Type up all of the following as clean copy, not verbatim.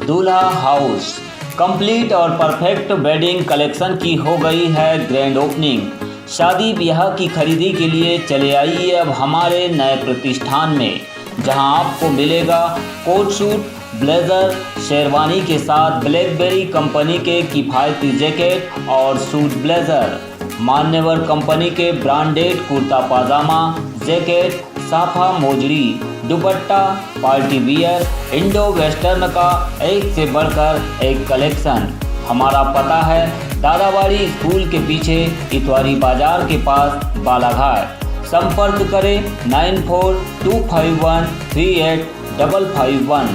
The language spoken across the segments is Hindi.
दूल्हा हाउस कंप्लीट और परफेक्ट वेडिंग कलेक्शन की हो गई है ग्रैंड ओपनिंग। शादी ब्याह की खरीदी के लिए चले आइए अब हमारे नए प्रतिष्ठान में, जहां आपको मिलेगा कोट सूट, ब्लेजर, शेरवानी के साथ ब्लैकबेरी कंपनी के किफ़ायती जैकेट और सूट ब्लेजर, मान्यवर कंपनी के ब्रांडेड कुर्ता पाजामा, जैकेट, साफा मोजड़ी, dupatta, party wear, Indo western का एक से बढ़कर एक कलेक्शन। हमारा पता है दादाबाड़ी स्कूल के पीछे इतवारी बाजार के पास बालाघाट। संपर्क करें 9425138551।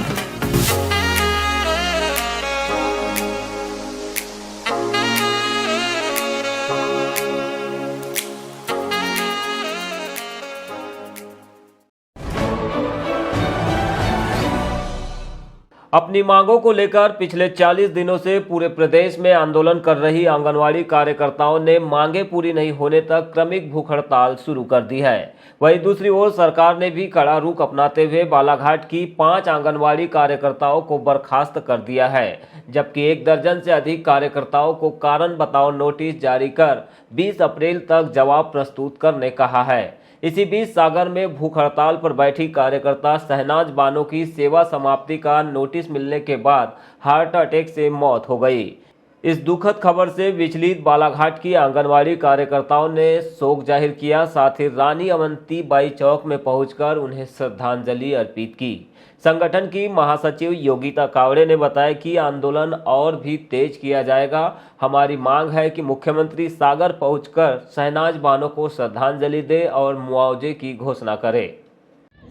अपनी मांगों को लेकर पिछले 40 दिनों से पूरे प्रदेश में आंदोलन कर रही आंगनवाड़ी कार्यकर्ताओं ने मांगे पूरी नहीं होने तक क्रमिक भूख हड़ताल शुरू कर दी है। वहीं दूसरी ओर सरकार ने भी कड़ा रुख अपनाते हुए बालाघाट की 5 आंगनवाड़ी कार्यकर्ताओं को बर्खास्त कर दिया है, जबकि 1 दर्जन से अधिक कार्यकर्ताओं को कारण बताओ नोटिस जारी कर 20 अप्रैल तक जवाब प्रस्तुत करने कहा है। इसी बीच सागर में भूख हड़ताल पर बैठी कार्यकर्ता शहनाज बानो की सेवा समाप्ति का नोटिस मिलने के बाद हार्ट अटैक से मौत हो गई। इस दुखद खबर से विचलित बालाघाट की आंगनवाड़ी कार्यकर्ताओं ने शोक जाहिर किया, साथ ही रानी अवंती बाई चौक में पहुंचकर उन्हें श्रद्धांजलि अर्पित की। संगठन की महासचिव योगिता कावड़े ने बताया कि आंदोलन और भी तेज किया जाएगा। हमारी मांग है कि मुख्यमंत्री सागर पहुंचकर शहनाज बानो को श्रद्धांजलि दे और मुआवजे की घोषणा करे।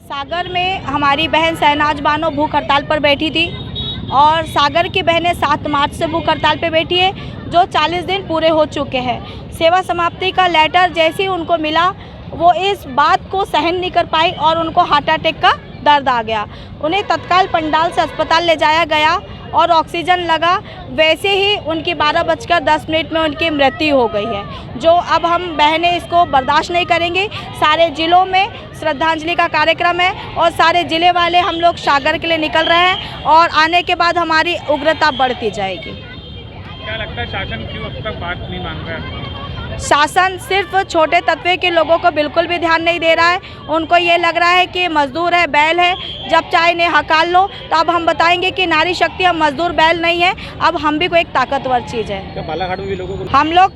सागर में हमारी बहन शहनाज बानो भूख हड़ताल पर बैठी थी और सागर की बहनें 7 मार्च से भूख हड़ताल पर बैठी है, जो 40 दिन पूरे हो चुके हैं। सेवा समाप्ति का लेटर जैसे ही उनको मिला, वो इस बात को सहन नहीं कर पाई और उनको हार्ट अटैक का दर्द आ गया। उन्हें तत्काल पंडाल से अस्पताल ले जाया गया और ऑक्सीजन लगा। वैसे ही उनकी 12:10 में उनकी मृत्यु हो गई है, जो अब हम बहनें इसको बर्दाश्त नहीं करेंगे। सारे ज़िलों में श्रद्धांजलि का कार्यक्रम है और सारे ज़िले वाले हम लोग सागर के लिए निकल रहे हैं और आने के बाद हमारी उग्रता बढ़ती जाएगी। क्या लगता है शासन क्यों अब तक बात नहीं मान रहा है? शासन सिर्फ छोटे तबके के लोगों को बिल्कुल भी ध्यान नहीं दे रहा है। उनको ये लग रहा है कि मजदूर है, बैल है, जब चाहे इन्हें हकाल लो। तो अब हम बताएंगे कि नारी शक्ति अब मजदूर बैल नहीं है, अब हम भी कोई एक ताकतवर चीज़ है। बालाघाट में भी लोगों को हम लोग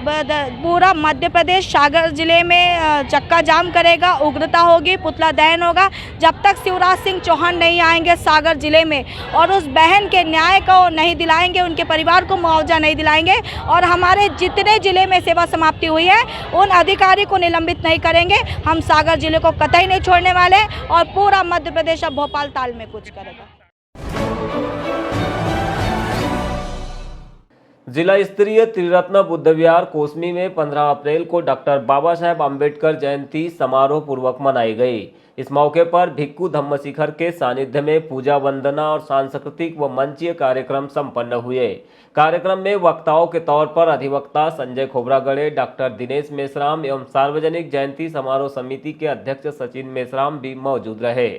पूरा मध्य प्रदेश सागर जिले में चक्का जाम करेगा, उग्रता होगी, पुतला दहन होगा, जब तक शिवराज सिंह चौहान नहीं आएंगे सागर जिले में और उस बहन के न्याय को नहीं दिलाएंगे, उनके परिवार को मुआवजा नहीं दिलाएंगे और हमारे जितने जिले में सेवा समाप्ति हुई है उन अधिकारी को निलंबित नहीं करेंगे। हम सागर जिले को कतई नहीं छोड़ने वाले और पूरा मध्य प्रदेश अब भोपाल ताल में कुछ करेगा। जिला स्तरीय त्रिरत्न बुद्ध विहार कोसमी में 15 अप्रैल को डॉक्टर बाबा साहेब अम्बेडकर जयंती समारोह पूर्वक मनाई गई। इस मौके पर भिक्खु धम्म शिखर के सानिध्य में पूजा वंदना और सांस्कृतिक व मंचीय कार्यक्रम संपन्न हुए। कार्यक्रम में वक्ताओं के तौर पर अधिवक्ता संजय खोबरागड़े, डॉक्टर दिनेश मेश्राम एवं सार्वजनिक जयंती समारोह समिति के अध्यक्ष सचिन मेश्राम भी मौजूद रहे।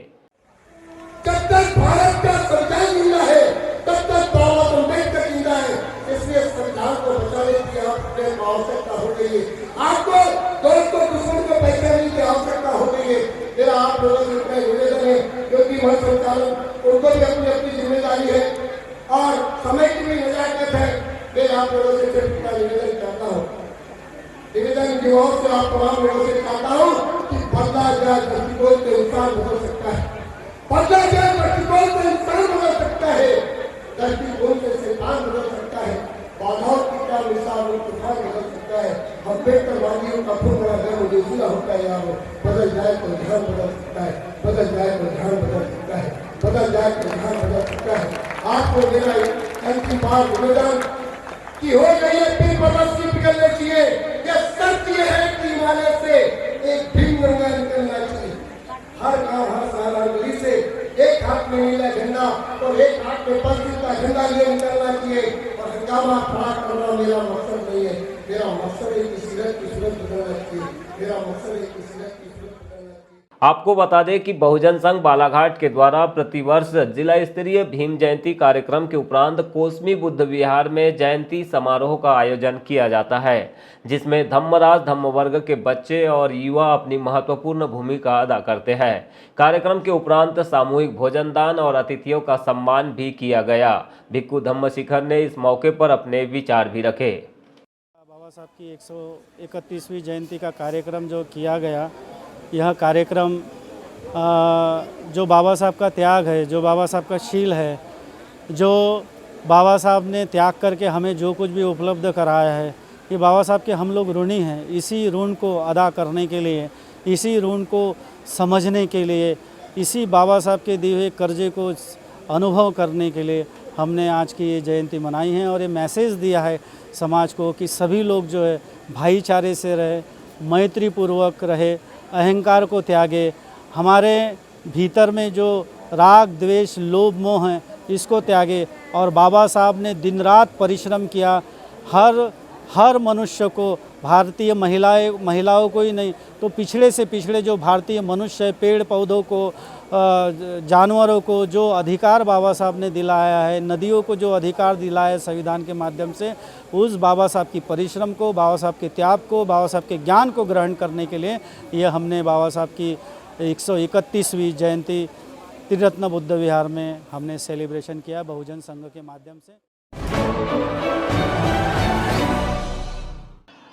जब तक भारत का संविधान जिंदा है तब तक बाबा अम्बेडकर जिंदा है, इसलिए संविधान को बचाने की आवश्यकता हो गई है। आपको दोस्तों दुश्मन को पहचानने की आवश्यकता हो गई है। मेरा आप लोगों से इतना निवेदन है, क्योंकि वह संचालन उनको भी अपनी अपनी जिम्मेदारी है और समय की भी नजाकत है। मैं आप लोगों से सिर्फ इतना निवेदन करता हूँ, निवेदन की ओर से आप तमाम लोगों से चाहता हूँ कि बदला जाए दृष्टिकोण से इंसान बदल सकता है, बदला जाए दृष्टिकोण से इंसान बदल सकता है, दृष्टिकोण से शैतान बदल सकता है, बाधाओं की क्या मिसाल तूफान बदल सकता है। अम्बेडकरवादियों का खूब बड़ा गर्व जोशीला होता है, यहाँ बदल जाए तो ध्यान बदल सकता है, बदल जाए तो ध्यान बदल सकता है, बदल जाए तो ध्यान बदल सकता है। आपको मेरा अंतिम बार निवेदन कि हो गई है फिर बदस्ती निकलने चाहिए। यह सच ये है कि हिमालय से एक भीम गंगा निकलना चाहिए। हर गांव हर शहर हर गली से एक हाथ में नीला झंडा और एक हाथ में पंथित का झंडा लिए निकलना चाहिए और हंगामा खड़ा करना मेरा मकसद नहीं है। मेरा मकसद है कि सीरत की सूरत बदलना चाहिए, मेरा मकसद है कि सीरत की सूरत बदलना चाहिए। आपको बता दें कि बहुजन संघ बालाघाट के द्वारा प्रतिवर्ष जिला स्तरीय भीम जयंती कार्यक्रम के उपरांत कोसमी बुद्ध विहार में जयंती समारोह का आयोजन किया जाता है, जिसमें धम्मराज धम्म वर्ग के बच्चे और युवा अपनी महत्वपूर्ण भूमिका अदा करते हैं। कार्यक्रम के उपरांत सामूहिक भोजन दान और अतिथियों का सम्मान भी किया गया। भिक्खु धम्म शिखर ने इस मौके पर अपने विचार भी रखे। बाबा साहब की 131वीं जयंती का कार्यक्रम जो किया गया, यह कार्यक्रम जो बाबा साहब का त्याग है, जो बाबा साहब का शील है, जो बाबा साहब ने त्याग करके हमें जो कुछ भी उपलब्ध कराया है, ये बाबा साहब के हम लोग ऋणी हैं। इसी ऋण को अदा करने के लिए, इसी ऋण को समझने के लिए, इसी बाबा साहब के दिए हुए कर्जे को अनुभव करने के लिए हमने आज की ये जयंती मनाई है और ये मैसेज दिया है समाज को कि सभी लोग जो है भाईचारे से रहे, मैत्रीपूर्वक रहे, अहंकार को त्यागे, हमारे भीतर में जो राग द्वेष लोभ मोह है इसको त्यागे। और बाबा साहब ने दिन रात परिश्रम किया, हर मनुष्य को, भारतीय महिलाओं को ही नहीं तो पिछड़े से पिछड़े जो भारतीय मनुष्य है, पेड़ पौधों को, जानवरों को जो अधिकार बाबा साहब ने दिलाया है, नदियों को जो अधिकार दिलाया है संविधान के माध्यम से, उस बाबा साहब की परिश्रम को, बाबा साहब के त्याग को, बाबा साहब के ज्ञान को ग्रहण करने के लिए ये हमने बाबा साहब की 131वीं जयंती त्रिरत्न बुद्ध विहार में हमने सेलिब्रेशन किया बहुजन संघ के माध्यम से।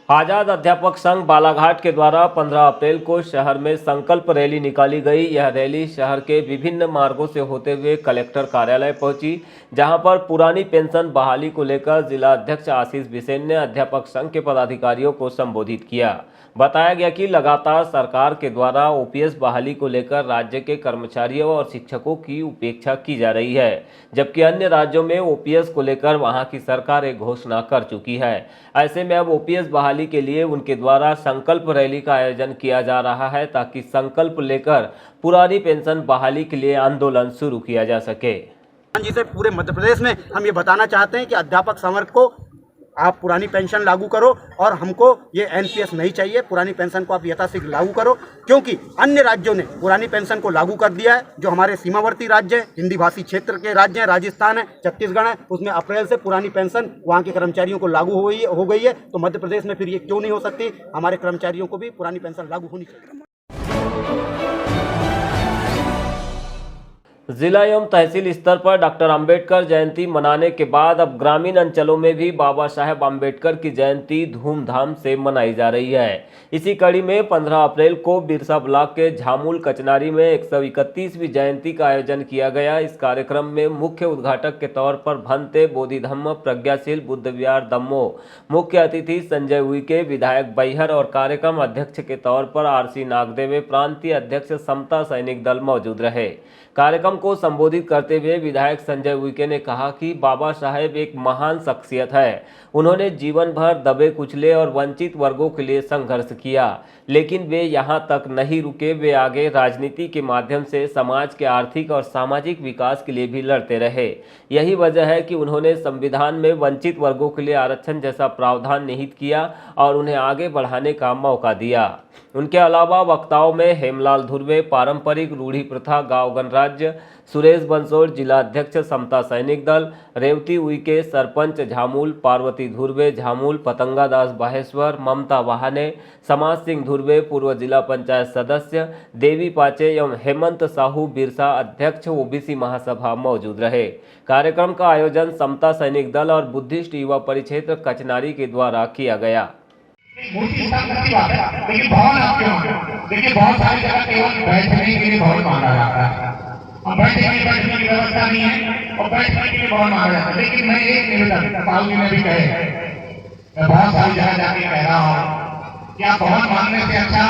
आज़ाद अध्यापक संघ बालाघाट के द्वारा 15 अप्रैल को शहर में संकल्प रैली निकाली गई। यह रैली शहर के विभिन्न मार्गों से होते हुए कलेक्टर कार्यालय पहुंची, जहां पर पुरानी पेंशन बहाली को लेकर जिला अध्यक्ष आशीष बिसेन ने अध्यापक संघ के पदाधिकारियों को संबोधित किया। बताया गया कि लगातार सरकार के द्वारा ओपीएस बहाली को लेकर राज्य के कर्मचारियों और शिक्षकों की उपेक्षा की जा रही है, जबकि अन्य राज्यों में ओपीएस को लेकर वहां की सरकार एक घोषणा कर चुकी है। ऐसे में अब ओपीएस बहाली के लिए उनके द्वारा संकल्प रैली का आयोजन किया जा रहा है, ताकि संकल्प लेकर पुरानी पेंशन बहाली के लिए आंदोलन शुरू किया जा सके। जिसे पूरे मध्य प्रदेश में हम ये बताना चाहते हैं कि अध्यापक संवर्ग को आप पुरानी पेंशन लागू करो और हमको ये एनपीएस नहीं चाहिए। पुरानी पेंशन को आप यथाशीघ्र लागू करो, क्योंकि अन्य राज्यों ने पुरानी पेंशन को लागू कर दिया है। जो हमारे सीमावर्ती राज्य हैं, हिंदी भाषी क्षेत्र के राज्य हैं, राजस्थान है, छत्तीसगढ़ है, उसमें अप्रैल से पुरानी पेंशन वहाँ के कर्मचारियों को लागू हो गई है। तो मध्य प्रदेश में फिर ये क्यों नहीं हो सकती? हमारे कर्मचारियों को भी पुरानी पेंशन लागू होनी चाहिए। जिला एवं तहसील स्तर पर डॉक्टर अंबेडकर जयंती मनाने के बाद अब ग्रामीण अंचलों में भी बाबा साहेब अंबेडकर की जयंती धूमधाम से मनाई जा रही है। इसी कड़ी में 15 अप्रैल को बिरसा ब्लॉक के झामुल कचनारी में 131वीं जयंती का आयोजन किया गया। इस कार्यक्रम में मुख्य उद्घाटक के तौर पर भंते बोधि धम्म प्रज्ञाशील बुद्ध विहार दम्मो, मुख्य अतिथि संजय उइके, विधायक बैहर और कार्यक्रम अध्यक्ष के तौर पर आरसी नागदेवे, प्रांतीय अध्यक्ष समता सैनिक दल मौजूद रहे। कार्यक्रम को संबोधित करते हुए विधायक संजय उइके ने कहा कि बाबा साहेब एक महान शख्सियत है। उन्होंने जीवन भर दबे कुचले और वंचित वर्गों के लिए संघर्ष किया, लेकिन वे यहाँ तक नहीं रुके। वे आगे राजनीति के माध्यम से समाज के आर्थिक और सामाजिक विकास के लिए भी लड़ते रहे। यही वजह है कि उन्होंने संविधान में वंचित वर्गों के लिए आरक्षण जैसा प्रावधान निहित किया और उन्हें आगे बढ़ाने का मौका दिया। उनके अलावा वक्ताओं में हेमलाल धुर्वे, पारंपरिक रूढ़ी प्रथा गांव गणराज्य, सुरेश बंसोड़ जिला अध्यक्ष समता सैनिक दल, रेवती उइके सरपंच झामुल, पार्वती धुर्वे झामुल, पतंगा दास बाहेश्वर, ममता वाहने, समाज सिंह धुर्वे पूर्व जिला पंचायत सदस्य, देवी पाचे एवं हेमंत साहू बिरसा अध्यक्ष ओबीसी महासभा मौजूद रहे। कार्यक्रम का आयोजन समता सैनिक दल और बुद्धिस्ट युवा परिक्षेत्र कचनारी के द्वारा किया गया। मूर्ति स्थापना की बात है, लेकिन भवन आप क्यों? देखिए बहुत सारी जगह केवल बैठने के लिए भवन मांगा जाता है और बैठने की व्यवस्था नहीं है और बैठने के लिए भवन मांगा जाता है। लेकिन मैं एक निवेदन साहू जी ने भी कहे, मैं बहुत सारी जगह जाके कह रहा हूँ कि आप भवन मांगने से अच्छा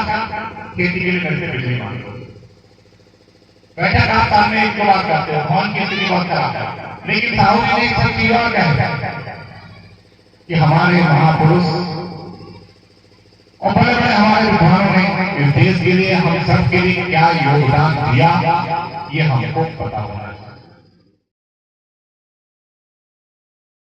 खेती के लिए करके बिजली मांगो। बैठक आप सामने एक बात करते हो, भवन की स्थिति बहुत खराब है, लेकिन साहू जी ने एक सब चीज और कहा कि हमारे महापुरुष और बड़े बड़े हमारे विद्वानों ने इस देश के लिए, हम सब के लिए क्या योगदान दिया, ये हमको पता होना